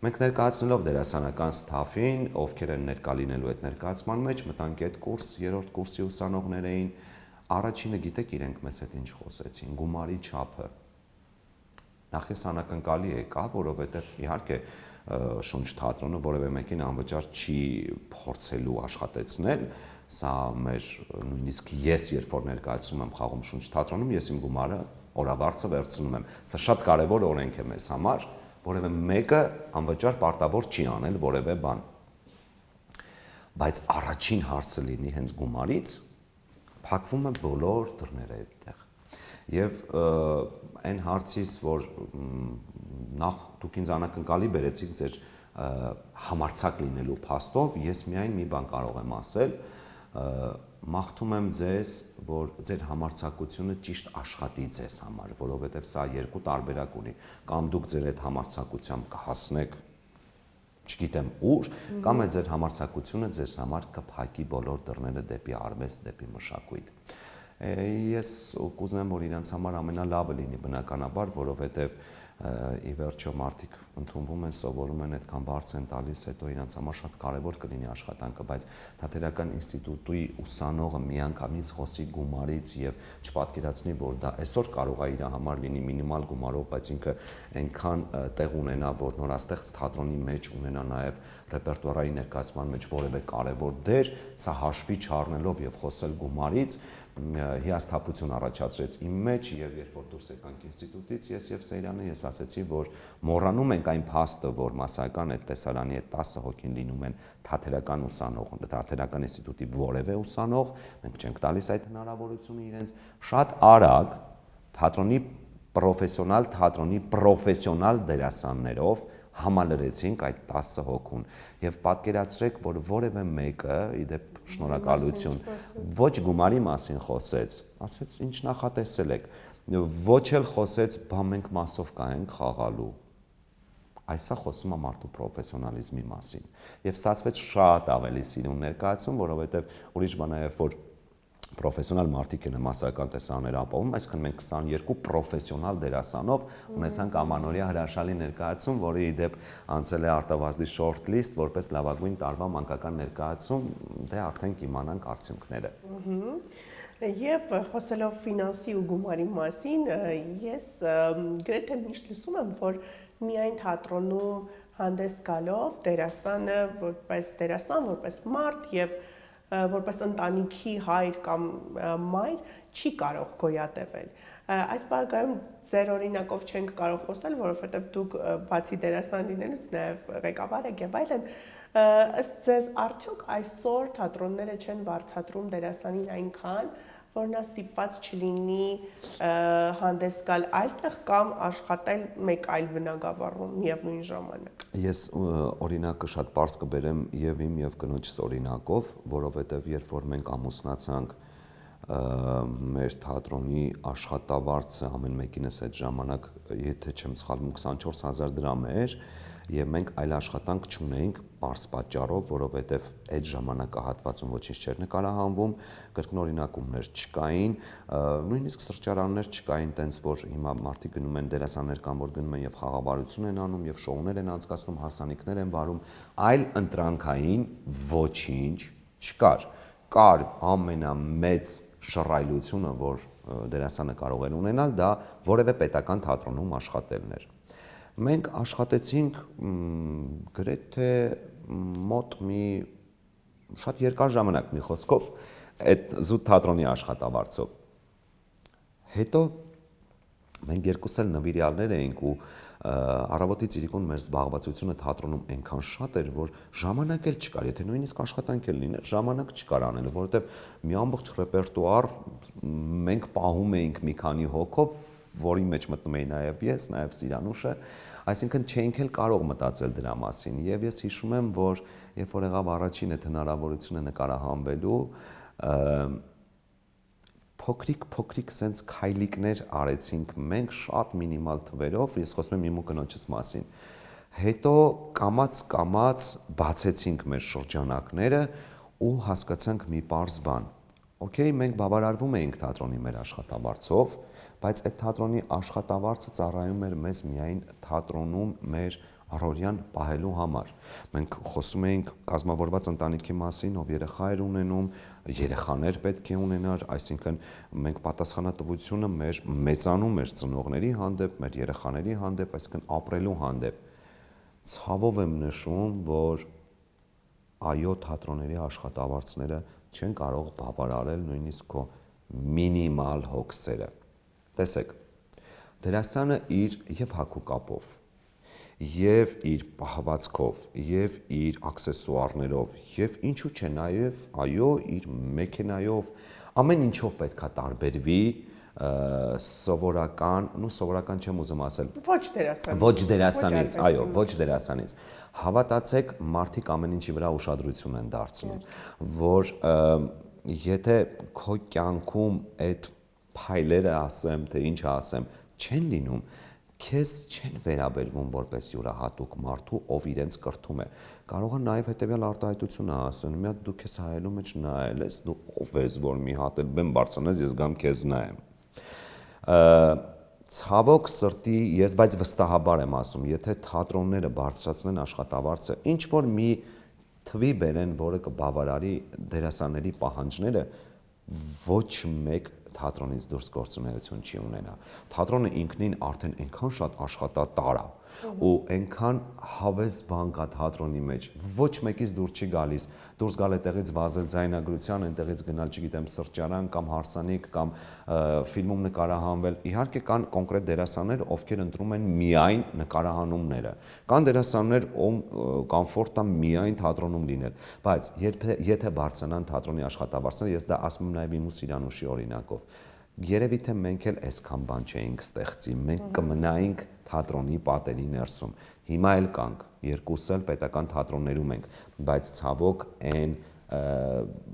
[SPEAKER 2] Մենք ներկայացնելով դերասանական ստաֆին, ովքեր են ներկա լինելու այդ ներկայացման մեջ, մտանք այդ կուրս, երրորդ կուրսի ուսանողներ էին, առաջինը գիտեք իրենք մեզ հետ ինչ խոսեցին, գումարի չափը։ Նախ ես անակնկալի եկա, որովհետև իհարկե Շունչ թատրոնը որևէ մեկին անվճար չի փորձելու աշխատեցնել, սա մեր նույնիսկ ես երբ որ ներկայացում եմ խաղում Շունչ թատրոնում, ես իմ գումարը օրավարձը վերցնում եմ։ Սա շատ կարևոր օրենք է մեզ համար, որևէ մեկը անվճար պարտավոր չի անել որևէ բան։ բայց առաջին հարցը լինի հենց գումարից, փակվում են բոլոր դռները այդտեղ։ Եվ այն հարցից, որ նախ դուք ինձ անակնկալի բերեցիք ձեր համարձակ լինելու փաստով, ես միայն մի բան կարող եմ ասել, մաղթում եմ ձեզ, որ ձեր համարձակությունը ճիշտ աշխատի ձեզ համար, որովհետև սա երկու տարբերակ ունի, կամ դուք ձեր այդ համարձակությամբ կհասնեք չգիտեմ ուր, կամ այդ ձեր համարձակությունը ձեզ համար կփակի բոլոր դռները դեպի արվեստ, դեպի մշակույթ։ Ես կուզեմ, որ իրենց համար ամենալավը լինի բնականաբար, որովհետև ի վերջո մարդիկ ընդունվում են, սովորում են, այդքան բարձ են տալիս, հետո իրենց համար շատ կարևոր կլինի աշխատանքը, բայց Թատերական ինստիտուտի ուսանողը միանգամից խոսի գումարից եւ չպատկերացնի, որ դա այսօր կարող է իր համար լինի մինիմալ գումարով, բայց ինքը այնքան տեղ ունենա, որ նորաստեղծ թատրոնի մեջ ունենա նաեւ ռեպերտուարային ներկայացման մեջ որևէ կարևոր դեր, սա հաշվի չառնելով եւ խոսել գումարից հիասթափություն առաջացրեց իմ մեջ եւ երբ որ դուրս եկանք ինստիտուտից ես եւ Սեյրանը ես ասացի որ մոռանում ենք այն փաստը որ մասսայական այդ տեսարանի այդ 10 հոգին լինում են թատերական ուսանող թատերական ինստիտուտի որևէ ուսանող մենք չենք տալիս այդ հնարավորությունը իրենց շատ արագ թատրոնի պրոֆեսիոնալ դերասաններով համալրեցինք այդ 10 հոգուն եւ պատկերացրեք որ որևէ մեկը իդեպ շնորհակալություն ոչ գումարի մասին խոսեց ասեց ինչ նախատեսել եք ոչ էլ խոսեց բա մենք մասով կայենք խաղալու այսա խոսում է մարդու պրոֆեսիոնալիզմի մասին եւ ստացվեց շատ ավելի սիրուն ներկայացում որովհետեւ ուրիշ բան է որ պրոֆեսիոնալ մարդիկ են մասսայական տեսարաններ ապահովում, այսինքն մենք 22 պրոֆեսիոնալ դերասանով ունեցանք ամանորյա հրաշալի ներկայացում, որը ի դեպ անցել է արտավազդի շորթ լիստ, որպես լավագույն տարվա մանկական ներկայացում, դե արդեն կիմանանք արդյունքները։
[SPEAKER 1] Եվ խոսելով ֆինանսի ու գումարի մասին, ես գրեթե միշտ լսում եմ, որ միայն թատրոնում հանդես գալով դերասանը որպես դերասան, որպես մարդ եւ որպես ընտանիքի հայր կամ մայր չի կարող գոյատևել։ Այս բargայում ձեր օրինակով չենք կարող խոսել, որովհետև դուք բացի դերասան լինելուց նաև ղեկավար եք եւ այլն, ըստ ձեզ արդյոք այսօր թատրոնները չեն վարձատրում դերասանին այնքան, որ նա ստիպված չլինի հանդես գալ այլտեղ կամ աշխատել մեկ այլ բնագավառում միևնույն ժամանակ։
[SPEAKER 2] Ես օրինակը շատ པարզ կբերեմ եւ իմ եւ կնոջս օրինակով, որովհետեւ երբ որ մենք ամուսնացանք մեր թատրոնի աշխատավարձը ամեն մեկինս այդ ժամանակ, եթե չեմ սխալվում, 24000 դրամ էր եւ մենք այլ աշխատանք չունեինք པարզ պատճառով, որովհետեւ այդ ժամանակահատվածում ոչինչ չէր նկարահանվում, կրկնօրինակումներ չկային, նույնիսկ սրճարաններ չկային, տենց որ հիմա մարդիկ գնում են դերասաններ կամ որ գնում են եւ խաղաբարություն են անում եւ շոուներ են անցկացնում, հարսանիքներ են վարում, այլ ընտրանքային ոչինչ չկար։ Կար ամենամեծ շռայլությունը, որ դերասանը կարող էր ունենալ, դա որևէ պետական թատրոնում աշխատելն էր։ Մենք աշխատեցինք գրեթե մոտ մի շատ երկար ժամանակ մի խոսքով այդ զուտ թատրոնի աշխատավարձով։ Հետո մենք երկուս էլ նվիրյալներ էինք ու առավոտից իրիկուն մեր զբաղվածությունը թատրոնում այնքան շատ էր, որ ժամանակ էլ չկար, եթե նույնիսկ աշխատանք էլ լիներ, ժամանակ չկար անելու, որովհետև մի ամբողջ ռեպերտուար մենք պահում էինք մի քանի հոգով, որի մեջ մտնում էի նաև ես, նաև Սիրանուշը, այսինքն չէինք էլ կարող մտածել դրա մասին եւ ես հիշում եմ, որ երբ որ եղավ առաջին այդ հնարավորությունը նկարահանվելու, փոքրիկ սենց քայլիկներ արեցինք մենք շատ մինիմալ թվերով, ես խոսում եմ իմ ու կնոջս մասին։ Հետո կամաց բացեցինք մեր շրջանակները ու հասկացանք մի պարզ բան։ Okay, մենք բավարարվում էինք թատրոնի մեր աշխատավարձով, բայց այդ թատրոնի աշխատավարձը ծառայում էր մեզ միայն թատրոնում մեր առօրյան պահելու համար։ Մենք խոսում էինք կազմավորված ընտանիքի մասին, ով երեխա էր ունենում, երեխաներ պետք է ունենար, այսինքն մենք պատասխանատվությունը մեր մեծանում մեր ծնողների հանդեպ, մեր երեխաների հանդեպ, այսինքն ապրելու հանդեպ։ Ցավով եմ նշում, որ այո, թատրոնների աշխատավարձները չեն կարող բավարարել նույնիսկ քո մինիմալ հոգսերը։ Տեսեք, դերասանը իր եւ հագու կապով, եւ իր պահվածքով, եւ իր աքսեսուարներով, եւ ինչու՞ չէ նաեւ, այո, իր մեքենայով, ամեն ինչով պետքա տարբերվի սովորական չեմ ուզում ասել, ոչ դերասանից, այո, ոչ դերասանից։ Հավատացեք, մարդիկ ամեն ինչի վրա ուշադրություն են դարձնում, որ եթե քո կյանքում այդ փայլերը ասեմ, թե ինչ ասեմ, չեն լինում, քեզ չեն վերաբերվում որպես յուրահատուկ մարդու, ով իրենց կրթում է։ Կարող է նաև հետևյալ արտահայտությունը ասեն, մի հատ դու քեզ հայելու մեջ նայել ես, դու ով ես, որ մի հատ էլ բեմ բարձրանես, ես գամ քեզ նայեմ։ Ցավոք սրտի, ես բայց վստահաբար եմ ասում, եթե թատրոնները բարձրացնեն աշխատավարձը, ինչ որ մի թվի բերեն, որը կբավարարի դերասանների պահանջները, ոչ մեկ թատրոնից դուրս գործունեություն չի ունենա։ Թատրոնը ինքնին արդեն այնքան շատ աշխատատար է ու այնքան հավես բան կա թատրոնի մեջ, ոչ մեկից դուրս չի գալիս, դուրս գալ այդտեղից վազել ձայնագրության, այնտեղից գնալ, չգիտեմ, սրճարան կամ հարսանիք կամ ֆիլմում նկարահանվել։ Իհարկե կան կոնկրետ դերասաններ, ովքեր ընտրում են միայն նկարահանումները։ Կան դերասաններ, ում կոմֆորտ է միայն թատրոնում լինել, բայց եթե բարձրանան թատրոնի աշխատավարձերը, ես դա ասում եմ նաև իմ ու Սիրանուշի օրինակով, երևի թե մենք էլ այսքան բան չէինք ստեղծի, մենք կմնայինք թատրոնի պատերի ներսում։ Հիմա էլ կանք, երկուս էլ պետական թատրոններում ենք, բայց ցավոք այն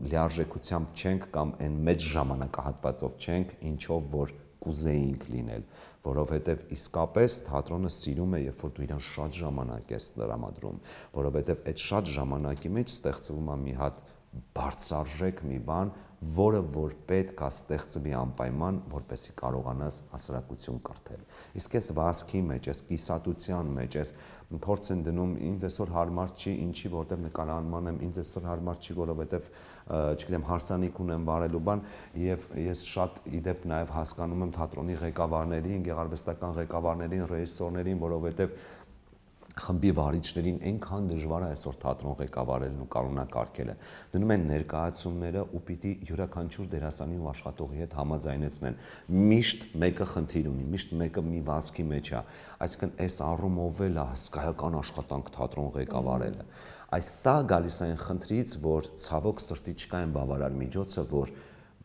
[SPEAKER 2] լիարժեքությամբ չենք կամ այն մեծ ժամանակահատվածով չենք, ինչով որ կուզեինք լինել, որովհետև իսկապես թատրոնը սիրում է, երբ որ դու իրան շատ ժամանակ ես տրամադրում, որովհետև այդ շատ ժամանակի մեջ ստեղծվում է մի հատ բարձրարժեք մի բան, որը որ պետք է ստեղծվի անպայման, որպեսզի կարողանաս հասարակություն կրթել։ Իսկ այս վազքի մեջ, այս կիսատության մեջ, այս փորձ են դնում, ինձ այսօր հարմար չի, ինչի որտեղ նկարահանման եմ, ինձ այսօր հարմար չի, որովհետև, չգիտեմ, հարսանիք ունեմ բարելու բան, եւ ես շատ իդեպ նաեւ հասկանում եմ թատրոնի ղեկավարներին, գեղարվեստական ղեկավարներին, ռեժիսորներին, որովհետև խմբի վարիչներին այնքան դժվար է այսօր թատրոն ղեկավարելն ու կանոնակարգելը։ Դնում են ներկայացումները ու պիտի յուրաքանչյուր դերասանի ու աշխատողի հետ համաձայնեցնեն։ Միշտ մեկը խնդիր ունի, միշտ մեկը մի վազքի մեջ է։ Այսինքն այս առումով էլ է հսկայական աշխատանք թատրոն ղեկավարելը։ Այս սա գալիս է այն խնդրից, որ ցավոք սրտի չկա այն բավարար միջոցը, որ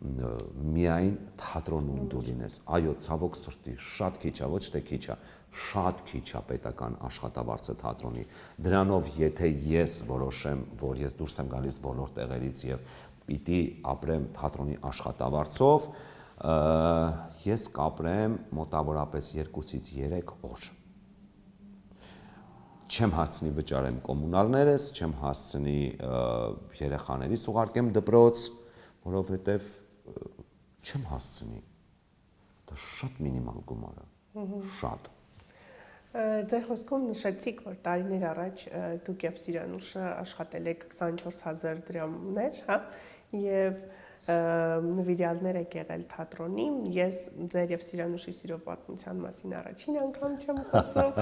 [SPEAKER 2] միայն թատրոնում դու լինես։ Այո, ցավոք սրտի շատ քիչ է, ոչ թե քիչ է, շատ քիչ է պետական աշխատավարձը թատրոնի։ Դրանով եթե ես որոշեմ, որ ես դուրս եմ գալիս բոլոր տեղերից եւ պիտի ապրեմ թատրոնի աշխատավարձով, ես կապրեմ մոտավորապես 2-ից 3 օր։ Չեմ հասցնի վճարեմ կոմունալներս, չեմ հասցնի երեխաներիս ուղարկեմ դպրոց, որովհետև չեմ հասցնի։ Դա շատ մինիմալ գումար է, շատ։
[SPEAKER 1] Ձեր խոսքում նշեցիք, որ տարիներ առաջ դուք եւ Սիրանուշը աշխատել եք 24,000 դրամներ, հա, եւ նվիրյալներ եք եղել թատրոնի, ես ձեր եւ Սիրանուշի սիրո պատմության մասին առաջին անգամ չեմ խոսում,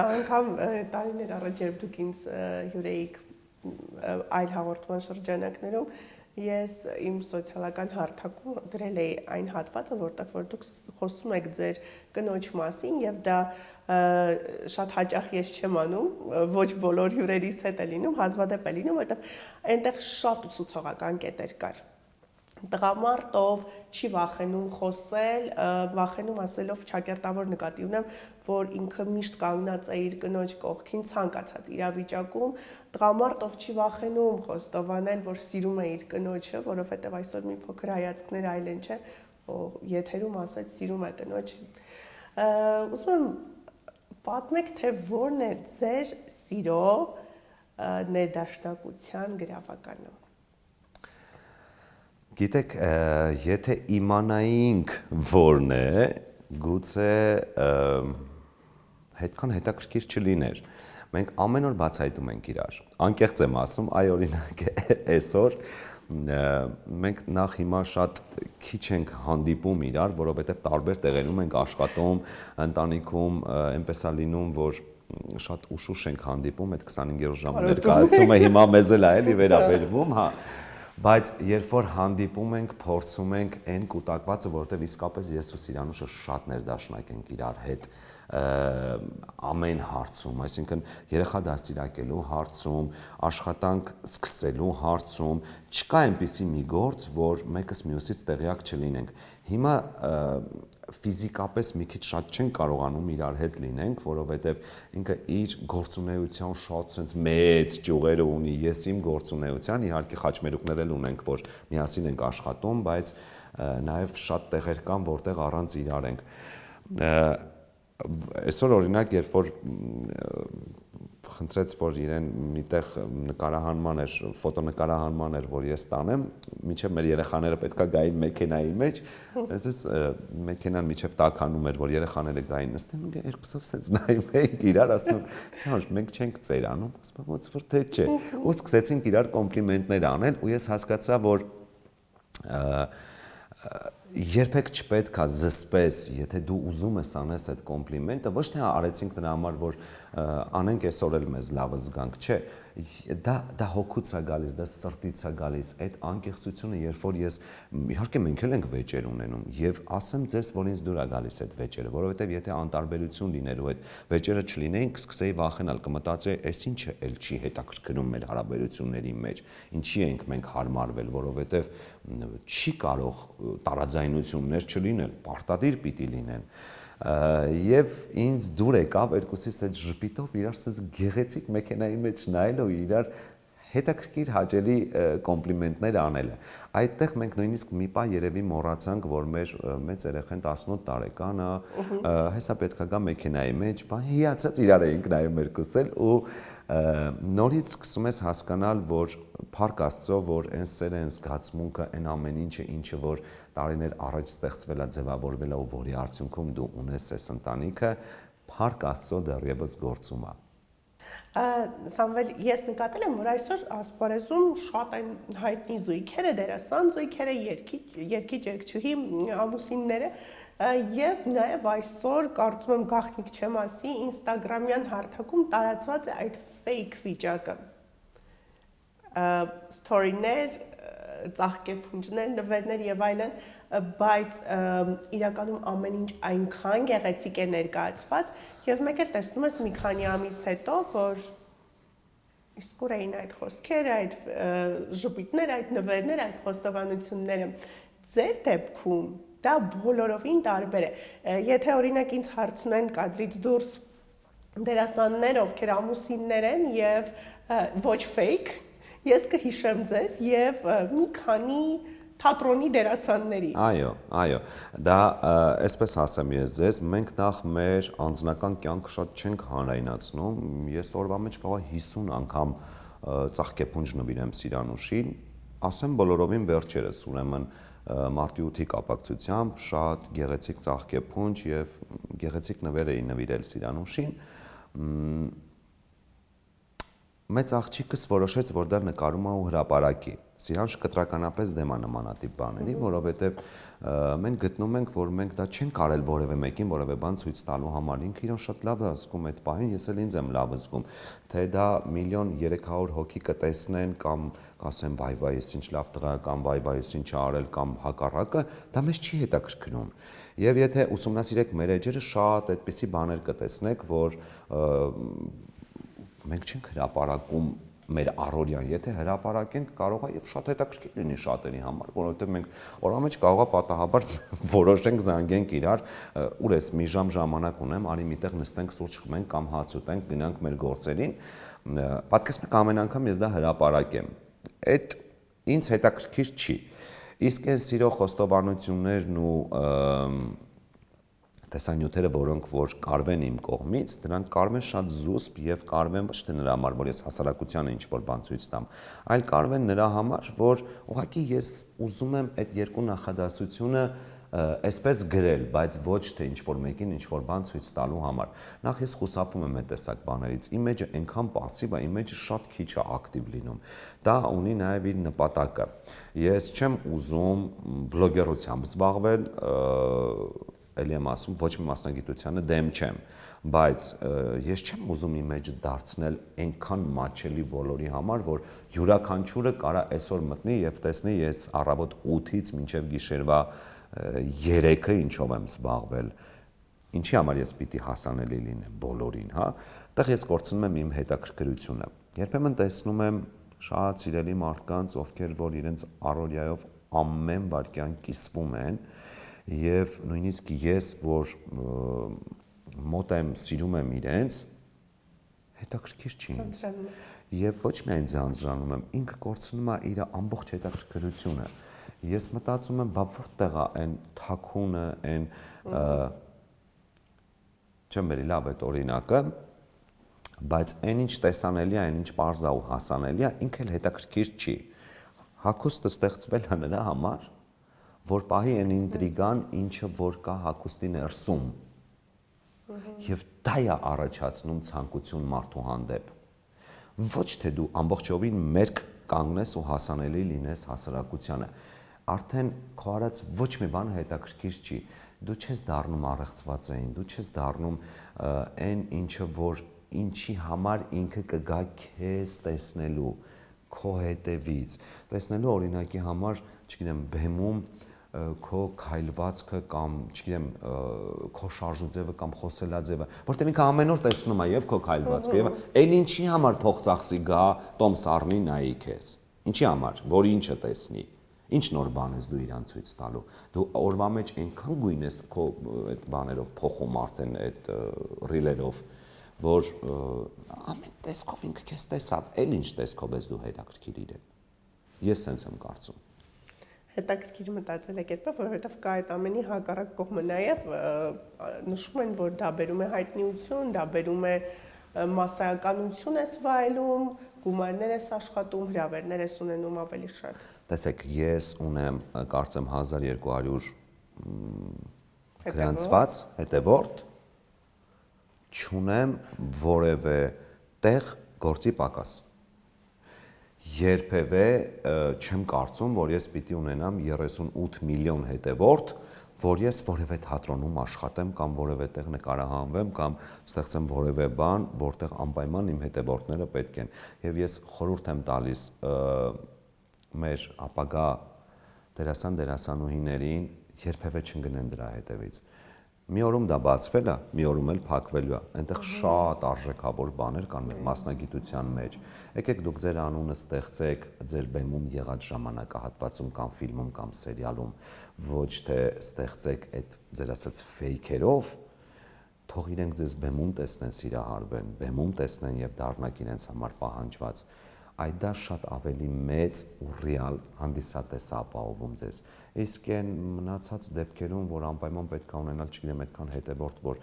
[SPEAKER 1] անգամ տարիներ առաջ երբ դուք ինձ հյուր էիք այլ հաղորդման շրջանակներում, ես իմ սոցիալական հարթակում դրել էի այն հատվածը, որտեղ որ դուք խոսում եք ձեր կնոջ մասին եւ դա շատ հաճախ ես չեմ անում, ոչ բոլոր հյուրերիս հետ է լինում, հազվադեպ է լինում, որտեղ այնտեղ շատ ուսուցողական կետեր կար։ Տղամարդով չի վախենում խոսել, վախենում ասելով ճակերտավոր նկատի ունեմ, որ ինքը միշտ կանգնած է իր կնոջ կողքին ցանկացած իրավիճակում, տղամարդով չի վախենում խոստովանել, որ սիրում է իր կնոջը, որովհետև այսօր մի փոքր հայացքներ այլ են, չէ, եթերում ասած սիրում է կնոջը։ Ուզում եմ պատմեք, թե որն է ձեր սիրո ներդաշնակության գրավականը։
[SPEAKER 2] Գիտեք, եթե իմանայինք որն է, գուցե հետքան հետաքրքիր չլիներ։ Մենք ամեն օր բացահայտում ենք իրար։ Անկեղծ եմ ասում, այ օրինակ այսօր մենք նախ հիմա շատ քիչ ենք հանդիպում իրար, որովհետև տարբեր տեղերում ենք աշխատում, ընտանիքում այնպես է լինում, որ շատ ուշ ենք հանդիպում, այդ 25-րդ ժամը ներկայացումը հիմա մեզ էլ է էլի վերաբերվում, հա։ Բայց երբ որ հանդիպում ենք, փորձում ենք այն կուտակվածը, որովհետև իսկապես ես ու Սիրանուշը շատ ներդաշնակ ենք իրար հետ, ամեն հարցում, այսինքն երեխա դաստիարակելու հարցում, աշխատանք սկսելու հարցում չկա այնպիսի մի գործ, որ մեկս մյուսից տեղյակ չլինենք։ Հիմա ֆիզիկապես մի քիչ շատ չենք կարողանում իրար հետ լինենք, որովհետև ինքը իր գործունեության շատ sense մեծ ճյուղերը ունի, ես իմ գործունեության, իհարկե խաչմերուկներ էլ ունենք, որ միասին ենք աշխատում, բայց նաև շատ տեղեր կան, որտեղ առանց իրար ենք։ Այսօր օրինակ, երբ որ խնդրեց, որ իրեն միտեղ նկարահանման էր, ֆոտոնկարահանման էր, որ ես տանեմ, մինչև մեր երեխաները պետքա գային մեքենայի մեջ, այսպես մեքենան մինչև տականում էր, որ երեխաները գային նստեն, մենք երկուսով սենց նայում էինք իրար, ասում եմ, «Սանջ, մենք չենք ծերանում», ասում եմ, ոնց որ թե չէ։ Ու սկսեցինք իրար կոմպլիմենտներ անել, ու ես հասկացա, որ երբեք չպետք է զսպես, եթե դու ուզում ես անես այդ կոմպլիմենտը, ոչ թե արեցինք նրա համար, որ անենք այսօր էլ մեզ լավը զգանք, չէ, դա հոգուց է գալիս, դա սրտից է գալիս, այդ անկեղծությունը, երբ որ ես իհարկե մենք էլ ենք վեճեր ունենում եւ ասեմ ձեզ, որ ինձ դուր է գալիս այդ վեճերը, որովհետեւ եթե անտարբերություն լինելու այդ վեճերը չլինեին, կսկսեի վախենալ, կմտածեի, այս ինչը էլ չի հետաքրքրում մեր հարաբերությունների մեջ, ինչի ենք մենք հարմարվել, որովհետեւ չի կարող տարաձայնություններ չլինել, պարտադիր պիտի լինեն։ Եվ ինձ դուր եկավ երկուսիս այդ ժպիտով իրար սենց գեղեցիկ մեքենայի մեջ նայել ու իրար հետաքրքիր հաճելի կոմպլիմենտներ անելը։ Այդտեղ մենք նույնիսկ մի պահ երևի մոռացանք, որ մեր մեծ երեխան 18 տարեկան է, հեսա պետքա գա մեքենայի մեջ, հիացած իրար էինք նայում երկուս էլ ու նորից սկսում ես հասկանալ, որ փառք Աստծո, որ այն սերը, այն զգացմունքը, այն ամեն ինչը որ տարիներ առաջ ստեղծվել է, ձևավորվել է ու որի արդյունքում դու ունես այս ընտանիքը, փառք Աստծո դեռևս գործում է։
[SPEAKER 1] Սամվել, ես նկատել եմ, որ այսօր ասպարեզում շատ են հայտնի զույգերը, դերասան զույգերը, երգիչ-երգչուհի ամուսինները եւ նաեւ այսօր կարծում եմ գաղտնիք չեմ ասի, Instagram-յան հարթակում տարածված է այդ fake վիճակը։ Story-ներ, ծաղկեփունջներ, նվերներ եւ այլն, բայց իրականում ամեն ինչ այնքան գեղեցիկ է ներկայացված եւ մեկ էլ տեսնում ես մի քանի ամիս հետո, որ իսկ ուր էին այդ խոսքերը, այդ ժպիտները, այդ նվերները, այդ խոստովանությունները։ Ձեր դեպքում դա բոլորովին տարբեր է։ Եթե օրինակ ինձ հարցնեն կադրից դուրս դերասաններ, ովքեր ամուսիններ են եւ ոչ fake, ես կհիշեմ ձեզ եւ մի քանի թատրոնի դերասանների։
[SPEAKER 2] Այո, դա այսպես ասեմ ես ձեզ, մենք նախ մեր անձնական կյանքը շատ չենք հանրայնացնում, ես օրվա մեջ կարող 50 անգամ ծաղկեփունջ նվիրեմ Սիրանուշին, ասեմ բոլորովին վերջերս, ուրեմն մարտի 8-ի կապակցությամբ շատ գեղեցիկ ծաղկեփունջ եւ գեղեցիկ նվեր էի նվիրել Սիրանուշին։ Մեծ աղջիկս որոշեց, որ դա նկարում է ու հրապարակի։ Սիրանուշ կտրականապես դեմ է նմանատիպ բաների, որովհետև մենք գտնում ենք, որ մենք դա չենք արել որևէ մեկին, որևէ բան ցույց տալու համար։ Ինքը իրեն շատ լավ է զգում այդ պահին, ես էլ ինձ եմ լավ զգում, թե դա 1.300.000 հոգի կտեսնեն կամ կասեն վայ, ես ինչ լավ տղա կամ վայ, ես ինչ արել կամ հակառակը, դա մեզ չի հետաքրքրում։ Եվ եթե ուսումնասիրեք մեր էջերը, շատ այդպիսի բաներ կտեսնեք, որ մենք չենք հրապարակում մեր առօրյան, եթե հրապարակենք կարող է եւ շատ հետաքրքիր լինի շատերի համար, որովհետեւ մենք օրվա մեջ կարող է պատահաբար որոշենք զանգենք իրար, ուր ես մի ժամ ժամանակ ունեմ, արի միտեղ նստենք, սուրճ խմենք կամ հաց ուտենք, գնանք մեր գործերին, պատկերացնեք ամեն անգամ ես դա հրապարակեմ։ Այդ ինձ հետաքրքիր չի։ Իսկ այն սիրո խոստովանություններն ու տեսանյութերը, որոնք որ կարվեն իմ կողմից, դրանք կարվեն շատ զուսպ եւ կարվեն ոչ թե նրա համար, որ ես հասարակությանը ինչ-որ բան ցույց տամ, այլ կարվեն նրա համար, որ ուղղակի ես ուզում եմ այդ երկու նախադասությունը այսպես գրել, բայց ոչ թե ինչ-որ մեկին ինչ-որ բան ցույց տալու համար։ Նախ ես խուսափում եմ այդ տեսակ բաներից։ Իմիջը այնքան пассив է, իմիջը շատ քիչ է ակտիվ լինում։ Դա ունի նաեւ իր նպատակը։ Ես չեմ ուզում բլոգերությամբ զբաղվել, էլի եմ ասում, ոչ մի մասնագիտությանը դեմ չեմ, բայց ես չեմ ուզում իմիջը դարձնել այնքան մաչելի բոլորի համար, որ յուրաքանչյուրը կարա այսօր մտնի եւ տեսնի ես առավոտ 8-ից մինչեւ գիշերվա 3-ը ինչով եմ զբաղվել։ ինչի համար ես պիտի հասանելի լինեմ բոլորին, հա, այդտեղ ես կորցնում եմ իմ հետաքրքրությունը։ Երբեմն տեսնում եմ շատ սիրելի մարդկանց, ովքեր որ իրենց առօրյայով ամեն վարքյան կիսվում են, եւ նույնիսկ ես, որ մոտ եմ, սիրում եմ իրենց, հետաքրքիր չի ինձ։ Եվ ոչ միայն ձանձրանում եմ, ինքը կորցնում է իր ամբողջ հետաքրքրությունը։ Ես մտածում եմ, բա որտեղ է այն թաքունը, այն չեմ բերի լավ այդ օրինակը, բայց այն ինչ տեսանելի է, այն ինչ պարզ է ու հասանելի է, ինքը էլ հետաքրքիր չի։ Հագուստը ստեղծվել է նրա համար, որ պահի այն ինտրիգան, ինչը որ կա հագուստի ներսում։ Եվ դա է առաջացնում ցանկություն մարդու հանդեպ։ Ոչ թե դու ամբողջովին մերկ կանգնես ու հասանելի լինես հասարակությանը։ Արդեն քո արած ոչ մի բան հետաքրքիր չի։ Դու չես դառնում առեղծվածային, դու չես դառնում այն ինչը որ ինչի համար ինքը կգա քեզ տեսնելու քո հետևից, տեսնելու օրինակի համար, չգիտեմ, բեմում քո քայլվածքը կամ, չգիտեմ, քո շարժուձևը կամ խոսելաձևը, որտեղ ինքը ամեն օր տեսնում է եւ քո քայլվածքը եւ այն ինչի համար փող ծախսի գա Տոմ Սառնի նայի քեզ։ Ինչի համար, որ ինչը տեսնի։ Ինչ նոր բան ես դու իրան ցույց տալու։ Դու օրվա մեջ այնքան գույն ես քո այդ բաներով փոխում արդեն այդ ռիլերով, որ ամեն տեսքով ինքը քեզ տեսավ, էլ ինչ տեսքով ես դու հետաքրքիր իրեն։ Ես sense եմ կարծում։
[SPEAKER 1] Հետաքրքիր մտածելակերպ, որովհետև կա այդ ամենի հակառակ կողմը նաև նշում են, որ դա բերում է հայտնիություն, դա բերում է մասսայականություն ես վայելում, գումարներ ես աշխատում, հրավերներ ես ունենում ավելի շատ։
[SPEAKER 2] Տեսեք, ես ունեմ կարծեմ 1200 գրանցված հետևորդ, չունեմ որևէ տեղ գործի պակաս։ Երբևէ չեմ կարծում, որ ես պիտի ունենամ 38 միլիոն հետևորդ, որ ես որևէ թատրոնում աշխատեմ կամ որևէ տեղ նկարահանվեմ կամ ստեղծեմ որևէ բան, որտեղ անպայման իմ հետևորդները պետք են։ Եվ ես խորհուրդ եմ տալիս մեր ապագա դերասան-դերասանուհիներին երբևէ չընկնեն դրա հետևից։ Մի օրում դա բացվել է, մի օրում էլ փակվելու է։ Այնտեղ շատ արժեքավոր բաներ կան մեր մասնագիտության մեջ։ Եկեք դուք ձեր անունը ստեղծեք ձեր բեմում եղած ժամանակահատվածում կամ ֆիլմում կամ սերիալում, ոչ թե ստեղծեք այդ ձեր ասած ֆեյքերով, թող իրենք ձեզ բեմում տեսնեն, սիրահարվեն, բեմում տեսնեն եւ դառնաք իրենց համար պահանջված։ Այդ դա շատ ավելի մեծ ու ռեալ հանդիսատես է ապահովում ձեզ։ Իսկ այն մնացած դեպքերում, որ անպայման պետք է ունենալ, չգիտեմ, այդքան հետևորդ, որ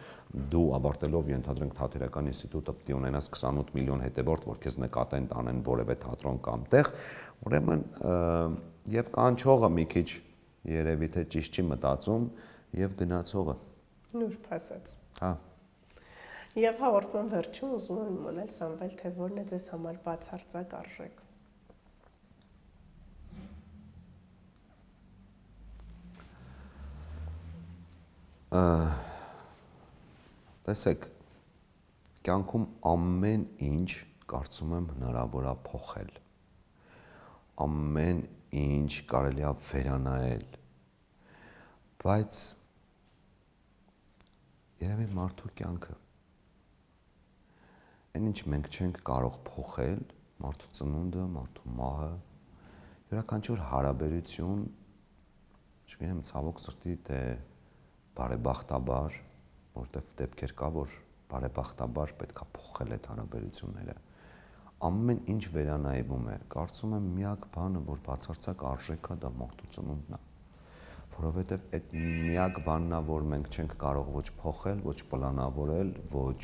[SPEAKER 2] դու ավարտելով ենթադրենք թատերական ինստիտուտը պիտի ունենաս 28 միլիոն հետևորդ, որ քեզ նկատեն, տանեն որևէ թատրոն կամ տեղ, ուրեմն եւ կանչողը մի քիչ երևի թե ճիշտ չի մտածում եւ գնացողը։
[SPEAKER 1] Նուրբ ասած։
[SPEAKER 2] Հա։
[SPEAKER 1] Եվ հաղորդման վերջում ուզում եմ իմանալ, Սամվել, թե որն է ձեզ համար բացարձակ արժեք։
[SPEAKER 2] Տեսեք, կյանքում ամեն ինչ կարծում եմ հնարավոր է փոխել։ Ամեն ինչ կարելի է վերանայել։ Բայց երևի մարդու կյանքը այն ինչ մենք չենք կարող փոխել, մարդու ծնունդը, մարդու մահը, յուրաքանչյուր հարաբերություն, չգիտեմ, ցավոք սրտի, թե բարեբախտաբար, որտեղ դեպքեր կա, որ բարեբախտաբար պետք է փոխել այդ հարաբերությունները։ Ամեն ինչ վերանայվում է, կարծում եմ միակ բանը, որ բացարձակ արժեք է, դա մարդու ծնունդն է։ Որովհետև այդ միակ բանն է, որ մենք չենք կարող ոչ փոխել, ոչ պլանավորել, ոչ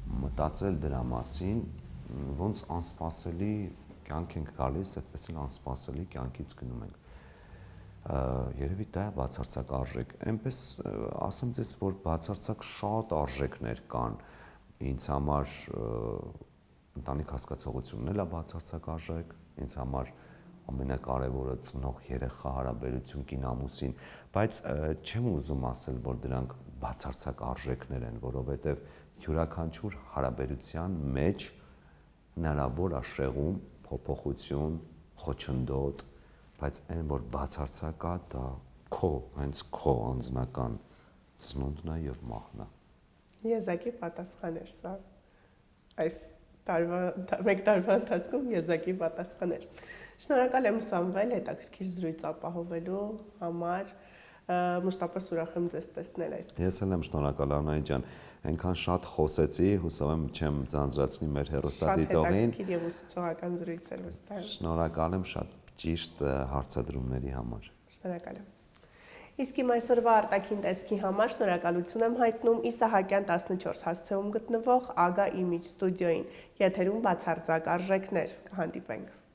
[SPEAKER 2] մտածել դրա մասին, ոնց անսպասելի կյանք ենք գալիս, այդպես էլ անսպասելի կյանքից գնում ենք։ Երևի դա է բացարձակ արժեք։ Այնպես ասեմ ձեզ, որ բացարձակ շատ արժեքներ կան։ Ինձ համար ընտանիք հասկացողությունն էլ է բացարձակ արժեք, ինձ համար ամենակարևորը ծնող երեխա հարաբերություն կին-ամուսին, բայց չեմ ուզում ասել, որ դրանք բացարձակ արժեքներ են, որովհետև յուրաքանչյուր հարաբերության մեջ հնարավոր է շեղում, փոփոխություն, խոչընդոտ, բայց այն որ բացարձակ է, դա քո, հենց քո անձնական ծնունդն է եւ մահն է։
[SPEAKER 1] Եզակի պատասխան էր սա։ Այս մեկ տարվա ընթացքում եզակի պատասխան էր։ Շնորհակալ եմ Սամվել հետաքրքիր զրույց ապահովելու համար։ Մշտապես ուրախ եմ ձեզ տեսնել այստեղ։
[SPEAKER 2] Ես էլ եմ շնորհակալ Անահիտ ջան, այնքան շատ խոսեցի, հուսով եմ չեմ ձանձրացնի մեր հեռուստադիտողին։
[SPEAKER 1] Շատ հետաքրքիր եւ ուսուցողական զրույց էր վստահ եմ։
[SPEAKER 2] Շնորհակալ եմ շատ ճիշտ հարցադրումների համար։
[SPEAKER 1] Շնորհակալ եմ։ Իսկ իմ այսօրվա արտաքին տեսքի համար շնորհակալություն եմ հայտնում Իսահակյան 14 հասցեում գտնվող Aga Image ստուդիոին։ Եթերում բացարձակ արժեքներ։ Կհանդիպենք։